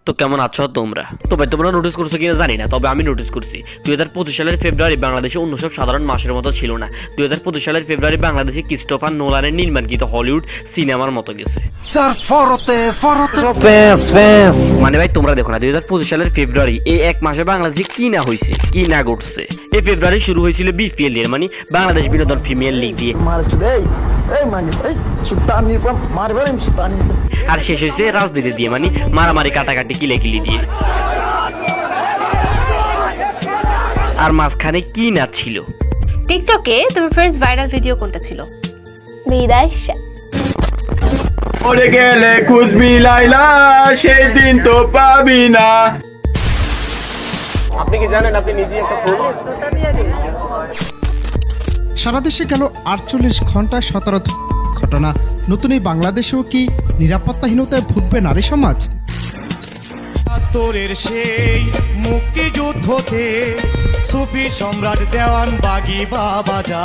তো কেমন আছো তোমরা? তো ভাই তোমরা নোটিস করছো কিনা জানি না, তবে আমি নোটিস করছি 2025 সালের ফেব্রুয়ারি বাংলাদেশে অন্য সব সাধারণ মাসের মতো ছিল না। 2025 সালের ফেব্রুয়ারি বাংলাদেশে ক্রিস্টোফার নোলানের নির্মাণকৃত হলিউড সিনেমার মতো গেছে। মানে ভাই তোমরা দেখো না, 2025 সালের ফেব্রুয়ারি এই এক মাসে বাংলাদেশে কি না হয়েছে, কি না ঘটছে। এই ফেব্রুয়ারি শুরু হয়েছিল বিপিএল এর মানে বাংলাদেশ বিনোদন প্রিমিয়ার লিগ দিয়ে, আর শেষ হয়েছে রাজনীতি দিয়ে মানে মারামারি কাটাকাটি কিলাকিলি দিয়ে। আর মাঝখানে কি না ছিল? টিকটকে তোমার ফার্স্ট ভাইরাল ভিডিও কোনটা ছিল? বিদায়। ওরে গেলে খুঁজবি লাইলা, সেই দিন তো পাবি না। আপনি কি জানেন আপনি নিজে একটা ফুল? সারা দেশে গেল 48 ঘন্টায় 17 ঘটনা। নতুন এই বাংলাদেশেও কি নিরাপত্তাহীনতায় ভুগবে নারী সমাজ? তোরের সেই মুক্তিযুদ্ধতে সুফি সম্রাট দেওয়ান বাগি বাবা যা।